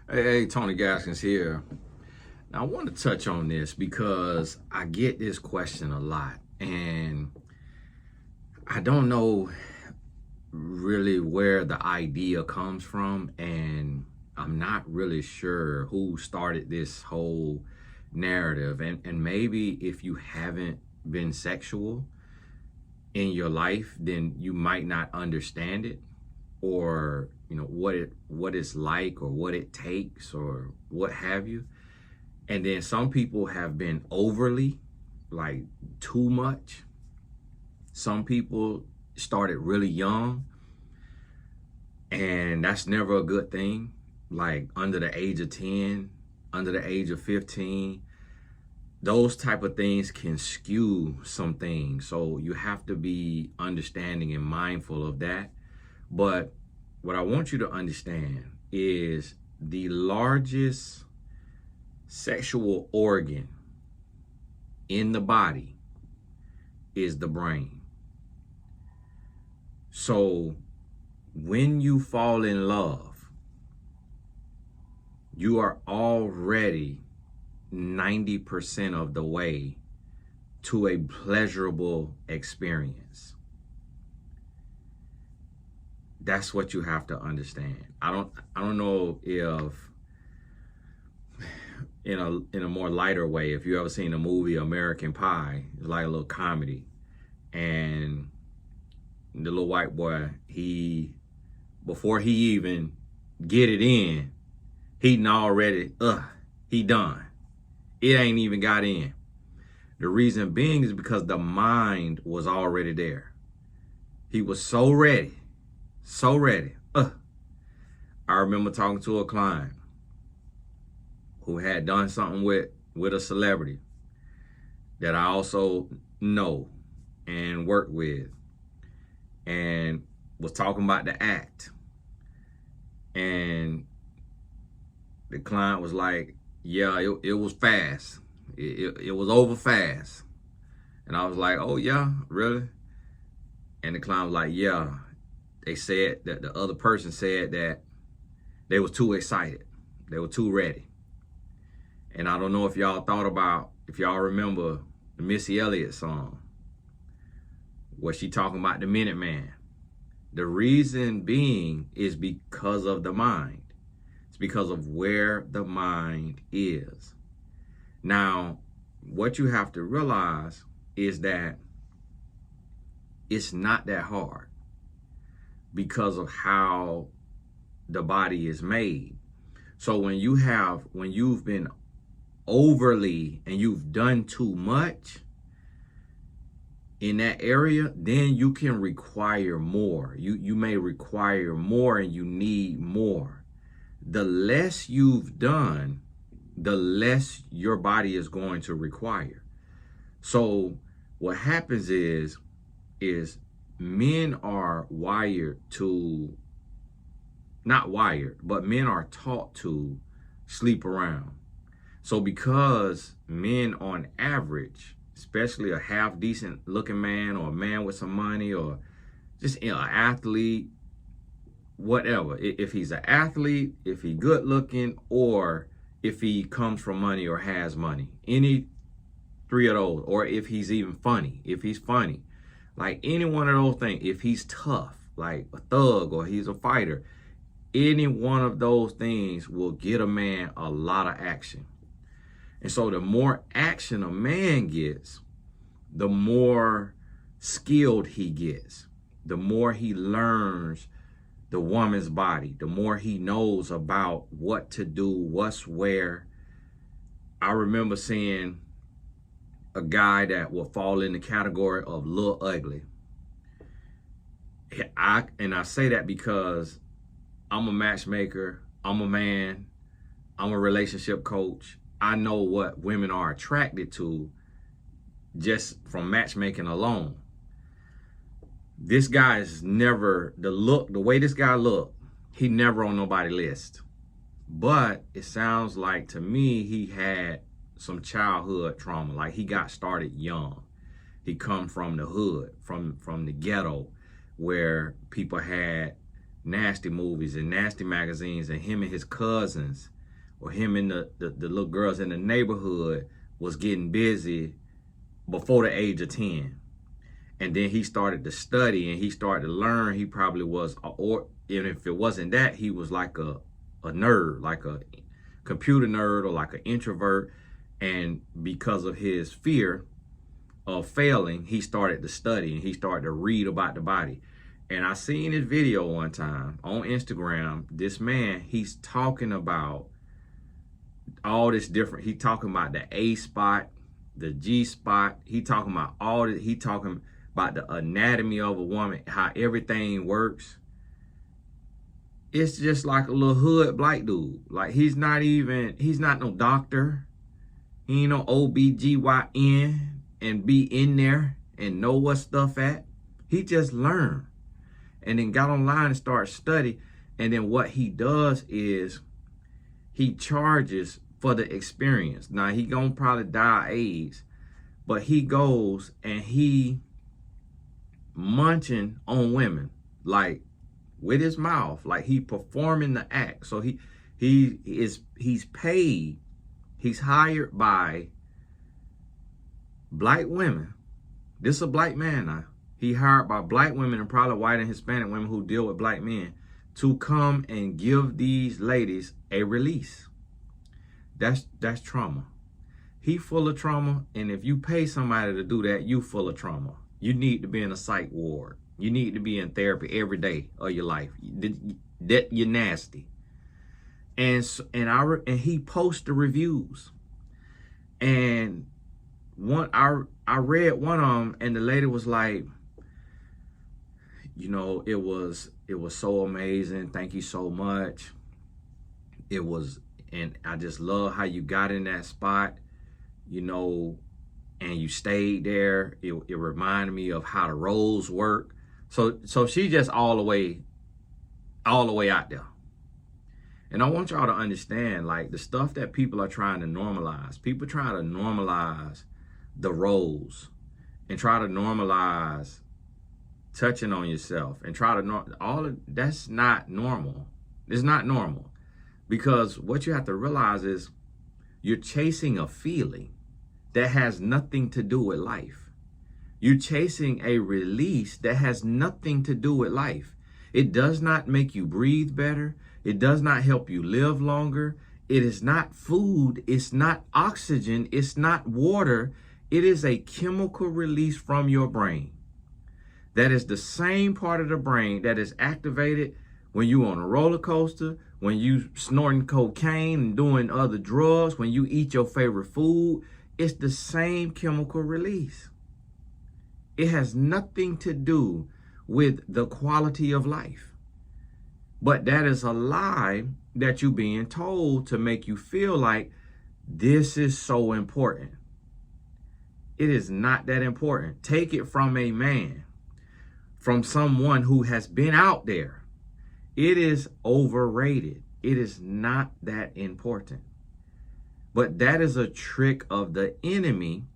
Hey, Tony Gaskins here. Now, I want to touch on this because I get this question a lot, and I don't know really where the idea comes from, and I'm not really sure who started this whole narrative. And maybe if you haven't been sexual in your life, then you might not understand it, or what it's like, or what it takes, or what have you. And then some people have been overly, like, too much. Some people started really young, and that's never a good thing. Like under the age of 10, under the age of 15, those type of things can skew some things. So you have to be understanding and mindful of that. But what I want you to understand is the largest sexual organ in the body is the brain. So when you fall in love, you are already 90% of the way to a pleasurable experience. That's what you have to understand. I don't know if in a more lighter way, if you ever seen the movie American Pie, it's like a little comedy. And the little white boy, before he even get it in, he done. It ain't even got in. The reason being is because the mind was already there. He was so ready. I remember talking to a client who had done something with a celebrity that I also know and work with, and was talking about the act. And the client was like, yeah, it was fast. It was over fast. And I was like, oh yeah, really? And the client was like, yeah. They said that the other person said that they was too excited. They were too ready. And I don't know if y'all remember the Missy Elliott song, where she talking about the Minute Man. The reason being is because of the mind. It's because of where the mind is. Now, what you have to realize is that it's not that hard, because of how the body is made. So when you've been overly and you've done too much in that area, then you can require more. You may require more, and you need more. The less you've done, the less your body is going to require. So what happens is men are men are taught to sleep around. So because men on average, especially a half decent looking man, or a man with some money, or just an athlete, whatever, if he's an athlete, if he good looking, or if he comes from money or has money, any three of those, or if he's funny, like any one of those things, if he's tough, like a thug, or he's a fighter, any one of those things will get a man a lot of action. And so the more action a man gets, the more skilled he gets, the more he learns the woman's body, the more he knows about what to do, what's where. I remember seeing a guy that will fall in the category of little ugly. I say that because I'm a matchmaker, I'm a man, I'm a relationship coach. I know what women are attracted to just from matchmaking alone. This guy is never, the way this guy looked, he never on nobody's list. But it sounds like to me he had some childhood trauma. Like he got started young. He come from the hood, from the ghetto, where people had nasty movies and nasty magazines, and him and his cousins or him and the little girls in the neighborhood was getting busy before the age of 10. And then he started to study and he started to learn. He probably was, or and if it wasn't that, he was like a nerd, like a computer nerd or like an introvert. And because of his fear of failing, he started to study and he started to read about the body. And I seen his video one time on Instagram. This man, he's talking about all this different. He talking about the A spot, the G spot. He talking about all this. He talking about the anatomy of a woman, how everything works. It's just like a little hood black dude. Like he's not no doctor. He ain't no OBGYN and be in there and know what stuff at. He just learned and then got online and started studying. And then what he does is he charges for the experience. Now he gonna probably die of AIDS, but he goes and he munching on women, like with his mouth, like he performing the act. So he's paid, he's hired by black women. This is a black man now. He hired by black women and probably white and Hispanic women who deal with black men to come and give these ladies a release. That's trauma. He full of trauma, and if you pay somebody to do that, you full of trauma. You need to be in a psych ward. You need to be in therapy every day of your life. That you're nasty. And he posts the reviews. And I read one of them, and the lady was like, you know, it was so amazing. Thank you so much. And I just love how you got in that spot, you know, and you stayed there. It reminded me of how the roles work. So she just all the way out there. And I want y'all to understand, like, the stuff that people are trying to normalize. People try to normalize the roles and try to normalize touching on yourself and try to that's not normal. It's not normal, because what you have to realize is you're chasing a feeling that has nothing to do with life. You're chasing a release that has nothing to do with life. It does not make you breathe better. It does not help you live longer. It is not food. It's not oxygen. It's not water. It is a chemical release from your brain. That is the same part of the brain that is activated when you on a roller coaster, when you snorting cocaine and doing other drugs, when you eat your favorite food. It's the same chemical release. It has nothing to do with the quality of life. But that is a lie that you're being told to make you feel like this is so important. It is not that important. Take it from a man, from someone who has been out there. It is overrated. It is not that important. But that is a trick of the enemy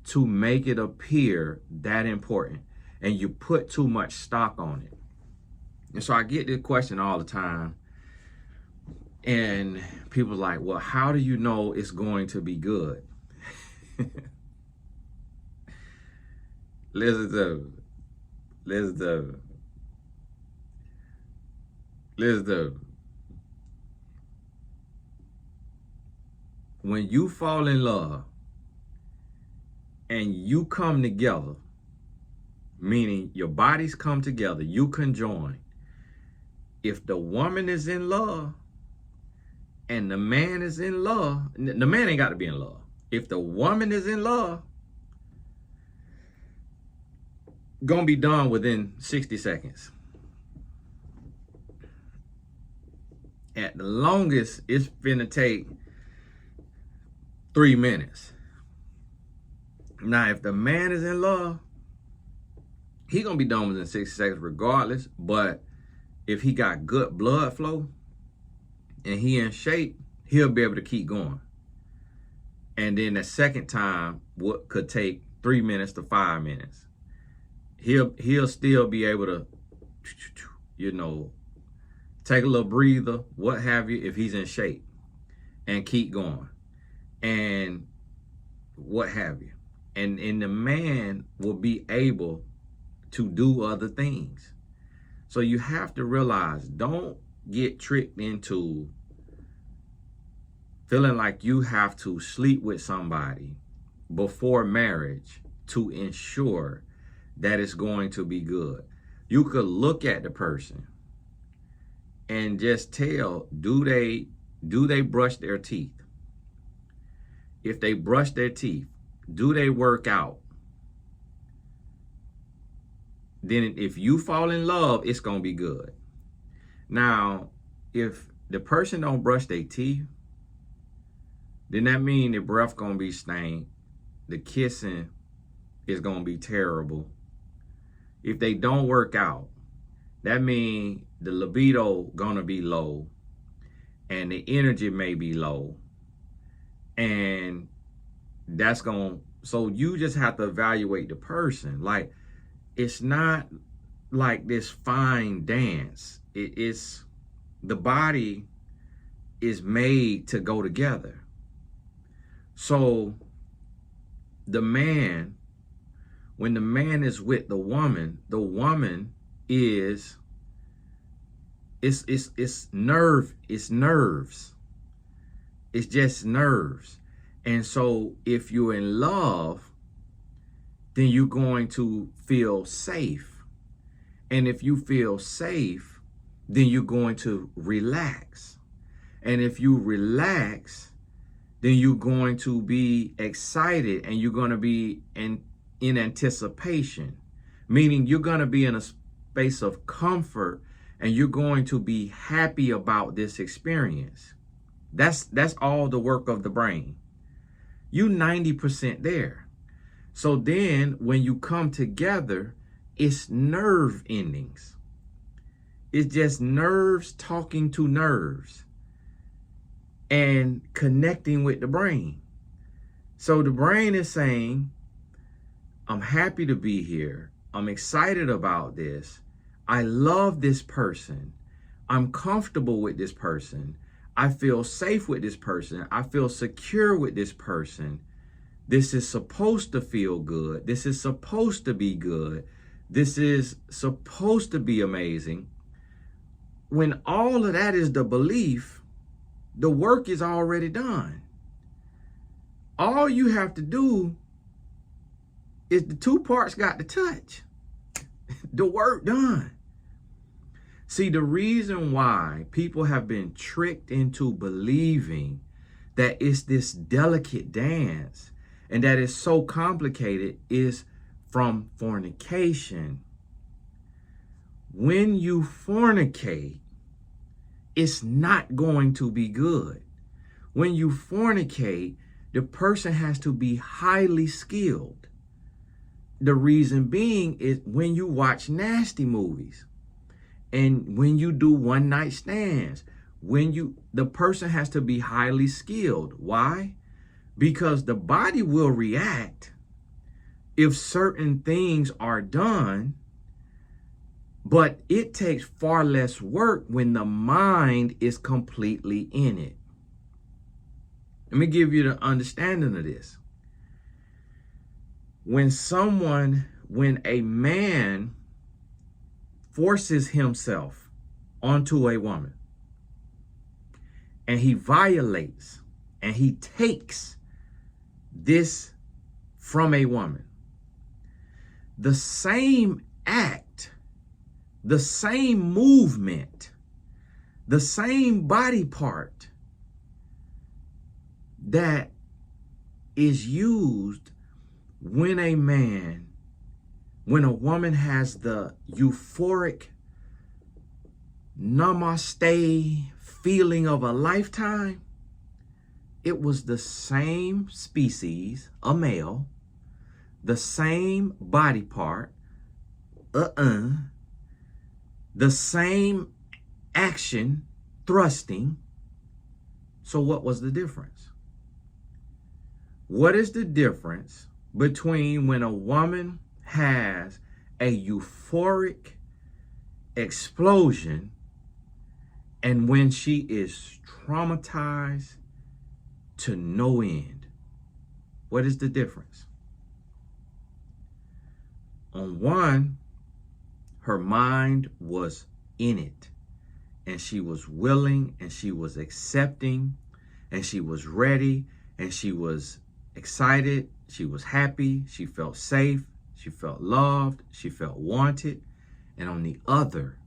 to make it appear that important. And you put too much stock on it. And so I get this question all the time. And people are like, well, how do you know it's going to be good? Listen to when you fall in love and you come together, meaning your bodies come together, you conjoin. If the woman is in love and the man is in love, the man ain't got to be in love. If the woman is in love, gonna be done within 60 seconds. At the longest, it's finna take 3 minutes. Now, if the man is in love, he gonna be done within 60 seconds regardless. But if he got good blood flow and he in shape, he'll be able to keep going. And then the second time, what could take 3 minutes to 5 minutes. He'll still be able to, you know, take a little breather, what have you, if he's in shape, and keep going, and what have you. And the man will be able to do other things. So you have to realize, don't get tricked into feeling like you have to sleep with somebody before marriage to ensure that it's going to be good. You could look at the person and just tell, do they brush their teeth? If they brush their teeth, do they work out? Then if you fall in love, it's going to be good. Now, if the person don't brush their teeth, then that means the breath going to be stank. The kissing is going to be terrible. If they don't work out, that means the libido going to be low and the energy may be low. And that's going to, so you just have to evaluate the person. Like, it's not like this fine dance. It's the body is made to go together. So the man, when the man is with the woman is, it's nerves. It's just nerves. And so if you're in love, then you're going to feel safe. And if you feel safe, then you're going to relax. And if you relax, then you're going to be excited and you're going to be in anticipation, meaning you're going to be in a space of comfort and you're going to be happy about this experience. That's all the work of the brain. You 90% there. So then when you come together, it's nerve endings. It's just nerves talking to nerves and connecting with the brain. So the brain is saying, I'm happy to be here. I'm excited about this. I love this person. I'm comfortable with this person. I feel safe with this person. I feel secure with this person. This is supposed to feel good. This is supposed to be good. This is supposed to be amazing. When all of that is the belief, the work is already done. All you have to do is the two parts got to touch. The work done. See, the reason why people have been tricked into believing that it's this delicate dance and that it's so complicated is from fornication. When you fornicate, it's not going to be good. When you fornicate, the person has to be highly skilled. The reason being is when you watch nasty movies and when you do one night stands, the person has to be highly skilled. Why? Because the body will react if certain things are done, but it takes far less work when the mind is completely in it. Let me give you the understanding of this. When a man forces himself onto a woman and he violates and he takes this from a woman, the same act, the same movement, the same body part that is used when a woman has the euphoric Namaste feeling of a lifetime, it was the same species, a male, the same body part, the same action, thrusting. So what was the difference? What is the difference between when a woman has a euphoric explosion And when she is traumatized to no end, what is the difference? On one, her mind was in it, and she was willing, and she was accepting, and she was ready, and she was excited, she was happy, she felt safe, she felt loved, she felt wanted. And on the other,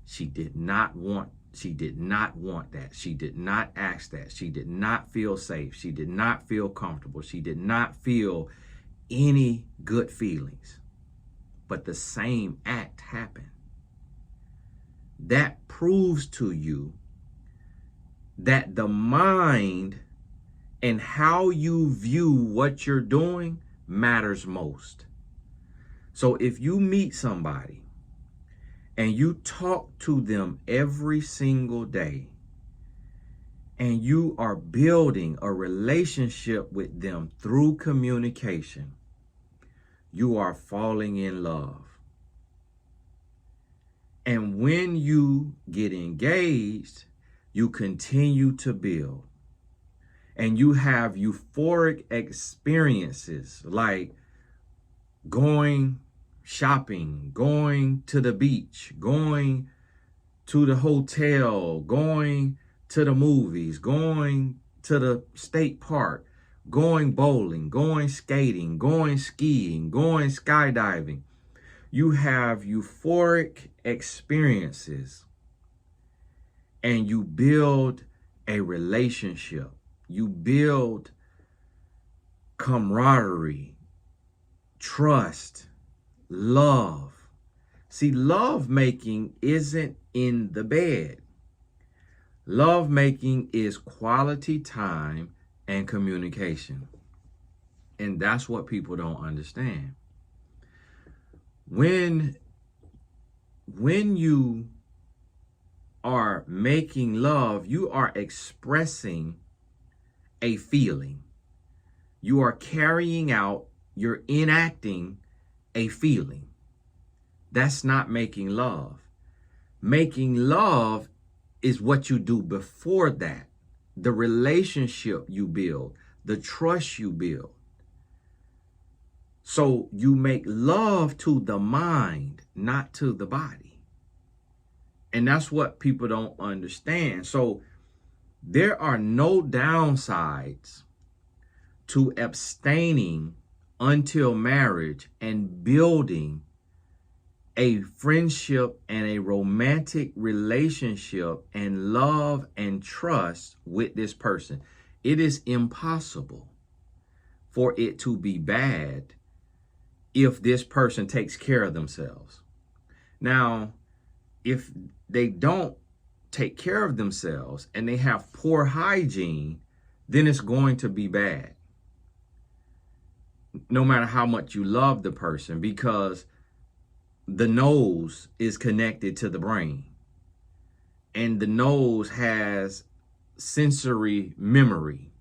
she did not want that. She did not ask that. She did not feel safe. She did not feel comfortable. She did not feel any good feelings. But the same act happened. That proves to you that the mind and how you view what you're doing matters most. So if you meet somebody and you talk to them every single day, and you are building a relationship with them through communication, you are falling in love. And when you get engaged, you continue to build. And you have euphoric experiences like going shopping, going to the beach, going to the hotel, going to the movies, going to the state park, going bowling, going skating, going skiing, going skydiving. You have euphoric experiences, and you build a relationship. You build camaraderie, trust, love. See, love making isn't in the bed. Love making is quality time and communication. And that's what people don't understand. When you are making love, you are expressing a feeling. You are carrying out, you're enacting a feeling. That's not making love. Making love is what you do before that. The relationship you build, the trust you build. So you make love to the mind, not to the body. And that's what people don't understand. So there are no downsides to abstaining until marriage and building a friendship and a romantic relationship and love and trust with this person. It is impossible for it to be bad if this person takes care of themselves. Now, if they don't take care of themselves and they have poor hygiene, then it's going to be bad. No matter how much you love the person, because the nose is connected to the brain, and the nose has sensory memory.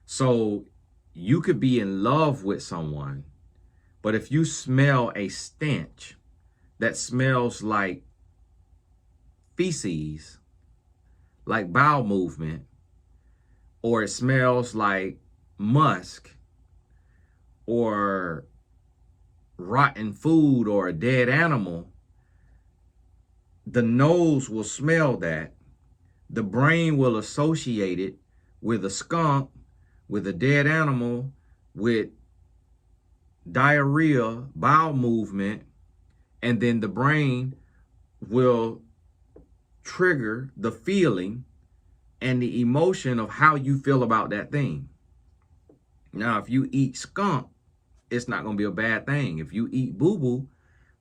So you could be in love with someone, but if you smell a stench that smells like feces, like bowel movement, or it smells like musk or rotten food or a dead animal, the nose will smell that. The brain will associate it with a skunk, with a dead animal, with diarrhea, bowel movement, and then the brain will trigger the feeling and the emotion of how you feel about that thing. Now, if you eat skunk, it's not going to be a bad thing. If you eat boo-boo,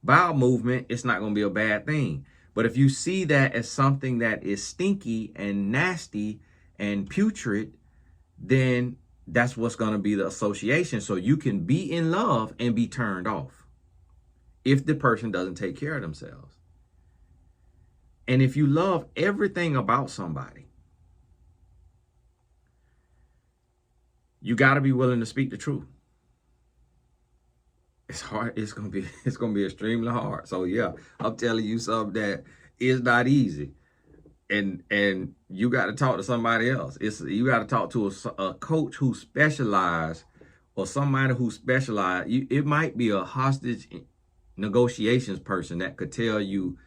bowel movement, it's not going to be a bad thing. But if you see that as something that is stinky and nasty and putrid, then that's what's going to be the association. So you can be in love and be turned off if the person doesn't take care of themselves. And if you love everything about somebody, you got to be willing to speak the truth. It's hard. It's gonna be extremely hard. So yeah, I'm telling you something that It's not easy. And you got to talk to somebody else. You got to talk to a coach who specializes, or somebody who specializes. It might be a hostage negotiations person that could tell you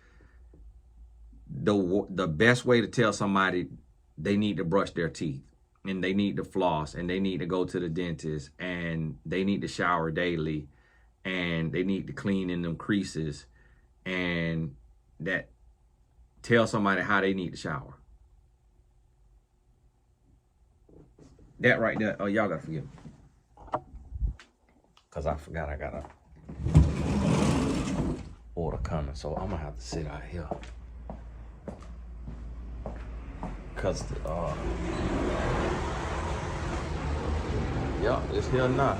the best way to tell somebody they need to brush their teeth, and they need to floss, and they need to go to the dentist, and they need to shower daily, and they need to clean in them creases, and that tell somebody how they need to shower. That right there, oh, y'all gotta forgive me. Cause I forgot I got a order coming, so I'm gonna have to sit out here. Cause yeah, it's here now.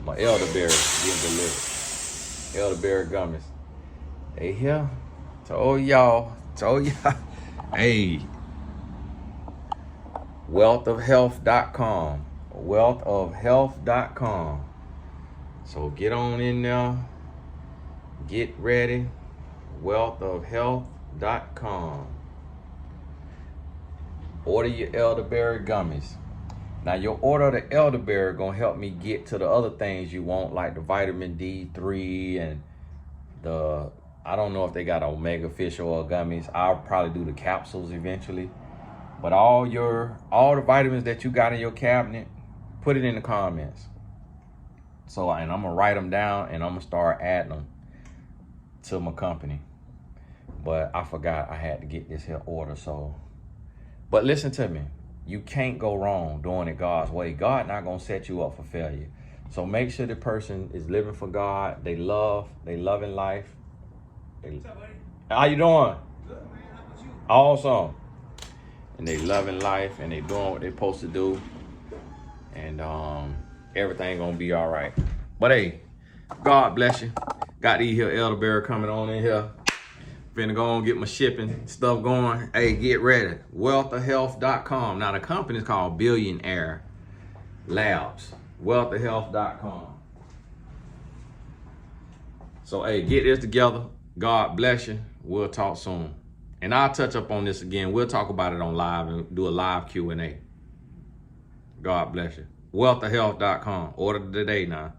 My elderberry being delivered. Elderberry gummies. They here. Told y'all. Hey. Wealthofhealth.com. Wealthofhealth.com. So get on in there. Get ready. Wealthofhealth.com. Order your elderberry gummies. Now, your order of the elderberry gonna help me get to the other things you want, like the vitamin D3 and I don't know if they got omega fish oil gummies. I'll probably do the capsules eventually. But all the vitamins that you got in your cabinet, put it in the comments. So, and I'm gonna write them down, and I'm gonna start adding them to my company. But I forgot I had to get this here order, so. But listen to me. You can't go wrong doing it God's way. God not gonna set you up for failure. So make sure the person is living for God. They loving life. What's up, buddy? How you doing? Good, man. How about you? Awesome. And they loving life, and they doing what they supposed to do. And everything gonna be all right. But hey, God bless you. Got these here elderberry coming on in here. Finna go on get my shipping stuff going. Hey, get ready. Wealthofhealth.com. Now the company is called Billionaire Labs. Wealthofhealth.com. So hey, get this together. God bless you. We'll talk soon. And I'll touch up on this again. We'll talk about it on live and do a live Q&A. God bless you. Wealthofhealth.com. Order today now.